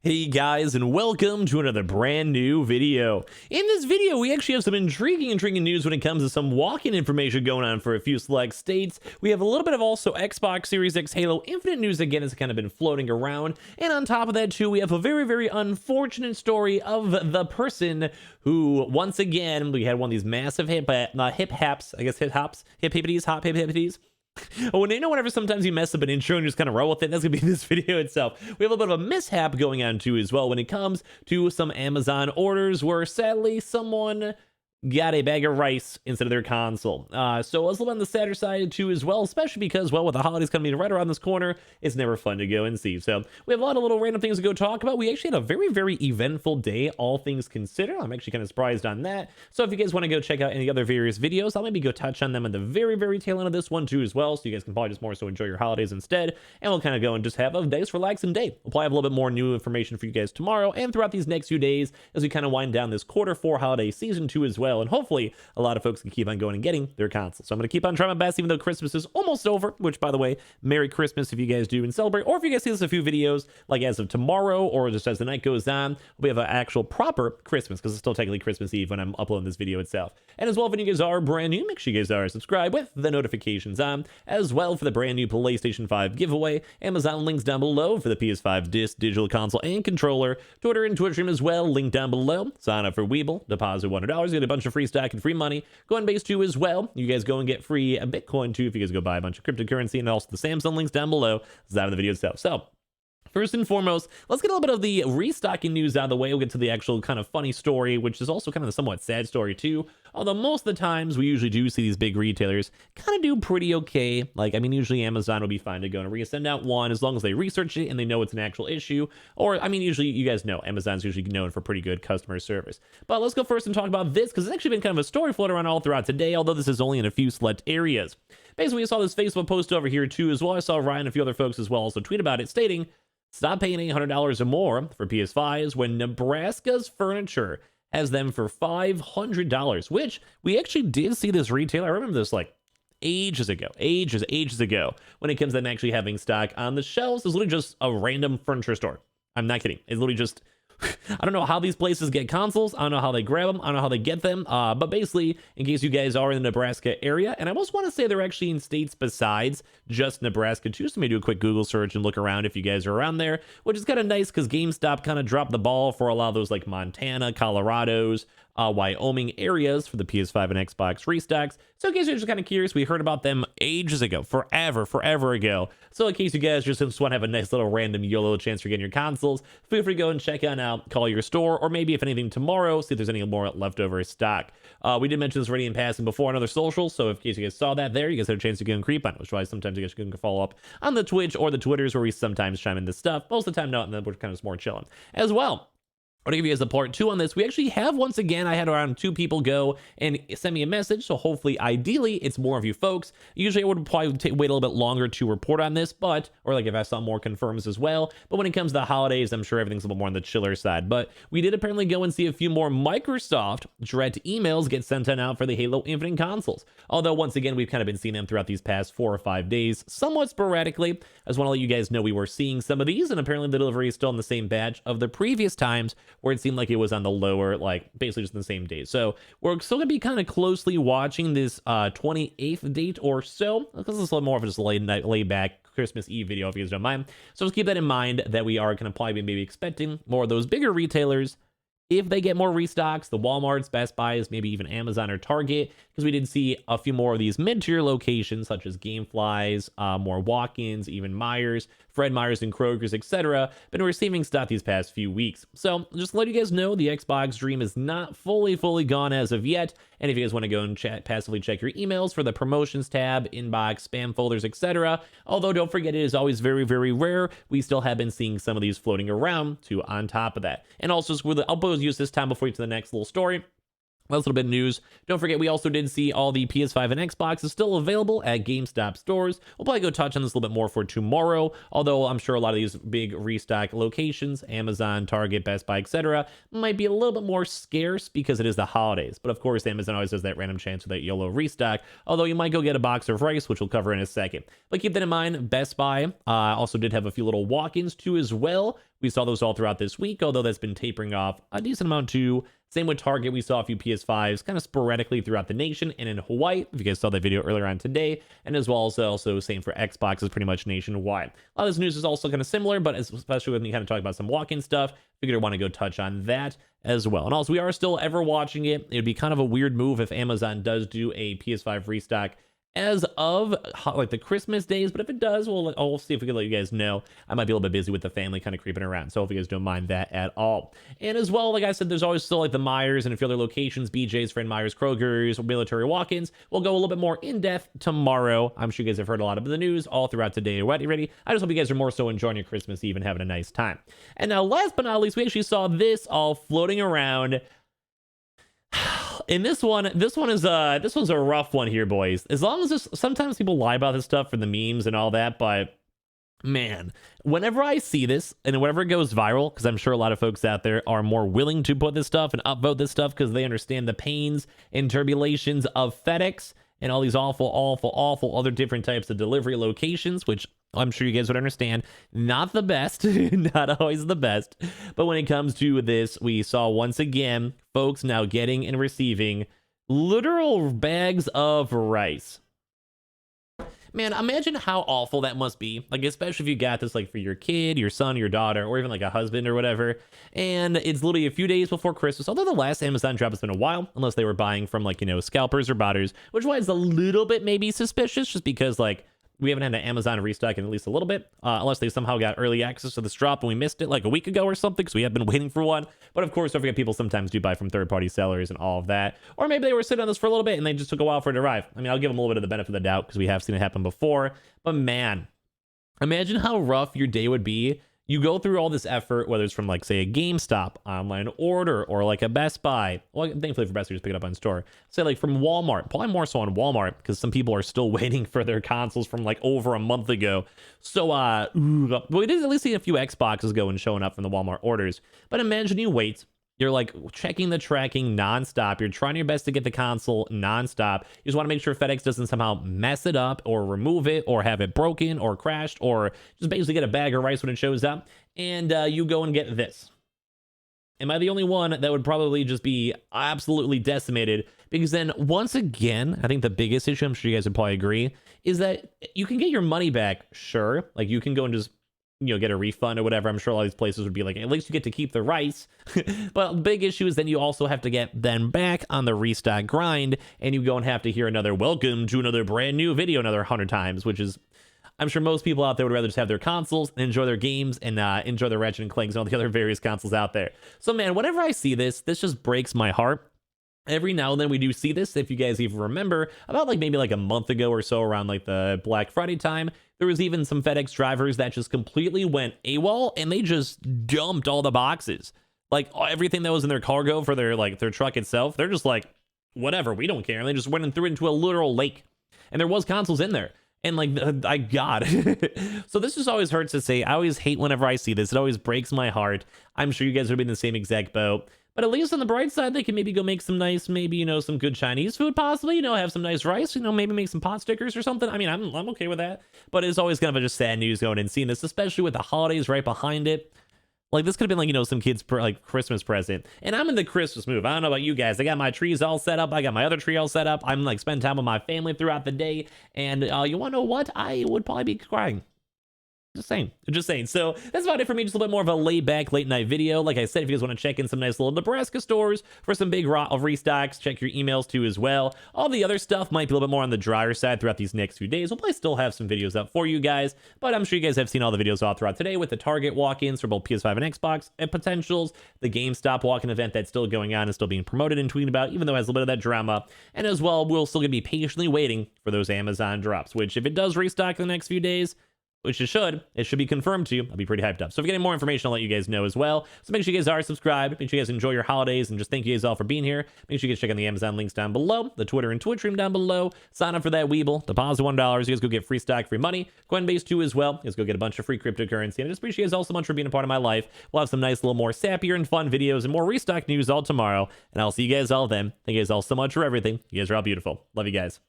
Hey guys, and welcome to another brand new video. In this video, we actually have some intriguing news when it comes to some walk-in information going on for a few select states. We have a little bit of also Xbox Series X Halo Infinite news again has kind of been floating around. And on top of that too, we have a very unfortunate story of the person who, once again, we had one of these massive hippities. Oh, and you know, whenever sometimes you mess up an intro and you just kind of roll with it, that's gonna be this video itself. We have a little bit of a mishap going on too as well when it comes to some Amazon orders where sadly someone got a bag of rice instead of their console. So I was a little on the sadder side too as well, especially because, well, with the holidays coming right around this corner, it's never fun to go and see. So we have a lot of little random things to go talk about. We actually had a very eventful day, all things considered. I'm actually kind of surprised on that. So if you guys want to go check out any other various videos, I'll maybe go touch on them at the very tail end of this one too as well, so you guys can probably just more so enjoy your holidays instead, and we'll kind of go and just have a nice relaxing day. We'll probably have a little bit more new information for you guys tomorrow and throughout these next few days as we kind of wind down this Q4 holiday season too as well, and hopefully a lot of folks can keep on going and getting their consoles. So I'm going to keep on trying my best, even though Christmas is almost over, which, by the way, Merry Christmas if you guys do and celebrate, or if you guys see this a few videos, like as of tomorrow, or just as the night goes on, we have an actual proper Christmas, because it's still technically Christmas Eve when I'm uploading this video itself. And as well, if you guys are brand new, make sure you guys are subscribed with the notifications on, as well for the brand new PlayStation 5 giveaway. Amazon links down below for the PS5 digital console and controller, Twitter and Twitch stream as well, link down below. Sign up for Weeble, deposit $100, get a bunch of free stock and free money. Coinbase too as well. You guys go and get free Bitcoin too if you guys go buy a bunch of cryptocurrency, and also the Samsung links down below. That's out of the video itself. So first and foremost, let's get a little bit of the restocking news out of the way. We'll get to the actual kind of funny story, which is also kind of a somewhat sad story too. Although most of the times we usually do see these big retailers kind of do pretty okay. Like, I mean, usually Amazon will be fine to go and resend out one as long as they research it and they know it's an actual issue. Or, I mean, usually you guys know Amazon's usually known for pretty good customer service. But let's go first and talk about this, because it's actually been kind of a story floating around all throughout today, although this is only in a few select areas. Basically, we saw this Facebook post over here too as well. I saw Ryan and a few other folks as well also tweet about it, stating, "Stop paying $800 or more for PS5s when Nebraska's Furniture has them for $500, which we actually did see this retailer. I remember this like ages ago, when it comes to them actually having stock on the shelves. It's literally just a random furniture store. I'm not kidding. It's literally just, I don't know how these places get consoles. I don't know how they grab them. I don't know how they get them. But basically, in case you guys are in the Nebraska area, and I almost want to say they're actually in states besides just Nebraska too, so maybe do a quick Google search and look around if you guys are around there, which is kind of nice because GameStop kind of dropped the ball for a lot of those like Montana, Colorado's, Wyoming areas for the PS5 and Xbox restocks. So in case you're just kind of curious, we heard about them ages ago, forever ago. So in case you guys just want to have a nice little random YOLO chance for getting your consoles, feel free to go and check on out, call your store, or maybe if anything tomorrow, see if there's any more leftover stock. We did mention this already in passing before on other socials, so in case you guys saw that there, you guys had a chance to go and creep on it, which is why sometimes you guys can follow up on the Twitch or the Twitters where we sometimes chime in this stuff. Most of the time, no, and then we're kind of more chilling as well. I want to give you guys a part 2 on this. We actually have, once again, I had around 2 people go and send me a message, so hopefully, ideally, it's more of you folks. Usually, I would probably wait a little bit longer to report on this, but, or like if I saw more confirms as well, but when it comes to the holidays, I'm sure everything's a little more on the chiller side. But we did apparently go and see a few more Microsoft direct emails get sent out for the Halo Infinite consoles. Although, once again, we've kind of been seeing them throughout these past 4 or 5 days, somewhat sporadically. I just want to let you guys know we were seeing some of these, and apparently the delivery is still in the same batch of the previous times where it seemed like it was on the lower, like basically just in the same day. So we're still gonna be kind of closely watching this 28th date or so, because it's a little more of just a laid back Christmas Eve video if you guys don't mind. So just keep that in mind that we are gonna probably be maybe expecting more of those bigger retailers if they get more restocks, the Walmarts, Best Buys, maybe even Amazon or Target, because we did see a few more of these mid-tier locations such as Gameflies, more walk-ins, even Myers, Fred Meyers and Kroger's, etc. been receiving stock these past few weeks. So just to let you guys know, the Xbox dream is not fully gone as of yet. And if you guys want to go and passively check your emails for the promotions tab, inbox, spam folders, etc. Although don't forget, it is always very rare. We still have been seeing some of these floating around too on top of that. And also, I'll use this time before you to the next little story. Last little bit of news. Don't forget, we also did see all the PS5 and Xbox is still available at GameStop stores. We'll probably go touch on this a little bit more for tomorrow, although I'm sure a lot of these big restock locations, Amazon, Target, Best Buy, etc., might be a little bit more scarce because it is the holidays. But of course, Amazon always does that random chance with that YOLO restock, although you might go get a box of rice, which we'll cover in a second. But keep that in mind. Best Buy also did have a few little walk-ins too as well, We saw those all throughout this week, although that's been tapering off a decent amount too. Same with Target. We saw a few PS5s kind of sporadically throughout the nation and in Hawaii, if you guys saw that video earlier on today, and as well as also same for Xbox, is pretty much nationwide. A lot of this news is also kind of similar, but especially when we kind of talk about some walk-in stuff, figured I want to go touch on that as well. And also, we are still ever watching it. It'd be kind of a weird move if Amazon does do a PS5 restock as of like the Christmas days, but if it does, I'll see if we can let you guys know. I might be a little bit busy with the family kind of creeping around, so hope you guys don't mind that at all. And as well, like I said, there's always still like the Myers and a few other locations, BJ's, Fred Meyer's, Kroger's, military walk-ins. We'll go a little bit more in-depth tomorrow. I'm sure you guys have heard a lot of the news all throughout today already. I just hope you guys are more so enjoying your Christmas Eve and having a nice time. And now, last but not least, we actually saw this all floating around. And this one's a rough one here, boys. As long as sometimes people lie about this stuff for the memes and all that, but man, whenever I see this and whenever it goes viral, because I'm sure a lot of folks out there are more willing to put this stuff and upvote this stuff because they understand the pains and turbulations of FedEx and all these awful other different types of delivery locations, which I'm sure you guys would understand, not the best, not always the best. But when it comes to this, we saw once again folks now getting and receiving literal bags of rice. Man, imagine how awful that must be. Like, especially if you got this like for your kid, your son, your daughter, or even like a husband or whatever. And it's literally a few days before Christmas. Although the last Amazon drop has been a while, unless they were buying from like, scalpers or botters, which was a little bit maybe suspicious just because like we haven't had an Amazon restock in at least a little bit, unless they somehow got early access to this drop and we missed it like a week ago or something, because we have been waiting for one. But of course, don't forget, people sometimes do buy from third-party sellers and all of that. Or maybe they were sitting on this for a little bit and they just took a while for it to arrive. I mean, I'll give them a little bit of the benefit of the doubt because we have seen it happen before. But man, imagine how rough your day would be. You go through all this effort, whether it's from like, say, a GameStop online order or like a Best Buy. Well, thankfully for Best Buy, just pick it up on store. Say like from Walmart, probably more so on Walmart because some people are still waiting for their consoles from like over a month ago. So, we did at least see a few Xboxes go and showing up from the Walmart orders. But imagine you wait. You're like checking the tracking nonstop. You're trying your best to get the console nonstop. You just want to make sure FedEx doesn't somehow mess it up or remove it or have it broken or crashed or just basically get a bag of rice when it shows up. And you go and get this. Am I the only one that would probably just be absolutely decimated? Because then once again, I think the biggest issue, I'm sure you guys would probably agree, is that you can get your money back. Sure. Like you can go and just get a refund or whatever. I'm sure all these places would be like, at least you get to keep the rice. But the big issue is then you also have to get them back on the restock grind, and you go and have to hear another welcome to another brand new video another 100 times, which is, I'm sure most people out there would rather just have their consoles and enjoy their games and enjoy their Ratchet and Clanks and all the other various consoles out there. So man, whenever I see this just breaks my heart. Every now and then we do see this. If you guys even remember, about like maybe like a month ago or so, around like the Black Friday time, there was even some FedEx drivers that just completely went AWOL and they just dumped all the boxes. Like everything that was in their cargo for their truck itself, they're just like, whatever, we don't care. And they just went and threw it into a literal lake. And there was consoles in there. And like, God. So this just always hurts to say. I always hate whenever I see this. It always breaks my heart. I'm sure you guys would be in the same exact boat. But at least on the bright side, they can maybe go make some nice, maybe, some good Chinese food, possibly, have some nice rice, maybe make some pot stickers or something. I mean, I'm okay with that. But it's always kind of just sad news going and seeing this, especially with the holidays right behind it. Like, this could have been like, some kid's Christmas present. And I'm in the Christmas move. I don't know about you guys. I got my trees all set up. I got my other tree all set up. I'm like spending time with my family throughout the day. And you want to know what? I would probably be crying. Just saying. So that's about it for me. Just a little bit more of a laid back late night video. Like I said, if you guys want to check in some nice little Nebraska stores for some big restocks, check your emails too as well. All the other stuff might be a little bit more on the drier side throughout these next few days. We'll probably still have some videos up for you guys, but I'm sure you guys have seen all the videos all throughout today with the Target walk-ins for both PS5 and Xbox and potentials, the GameStop walk-in event that's still going on and still being promoted and tweeted about, even though it has a little bit of that drama. And as well, we'll still gonna be patiently waiting for those Amazon drops, which if it does restock in the next few days, which it should be confirmed to you. I'll be pretty hyped up. So if you get any more information, I'll let you guys know as well. So make sure you guys are subscribed. Make sure you guys enjoy your holidays, and just thank you guys all for being here. Make sure you guys check out the Amazon links down below, the Twitter and Twitch stream down below. Sign up for that Weeble. Deposit $1. You guys go get free stock, free money. Coinbase too as well. You guys go get a bunch of free cryptocurrency. And I just appreciate you guys all so much for being a part of my life. We'll have some nice little more sappier and fun videos and more restock news all tomorrow. And I'll see you guys all then. Thank you guys all so much for everything. You guys are all beautiful. Love you guys.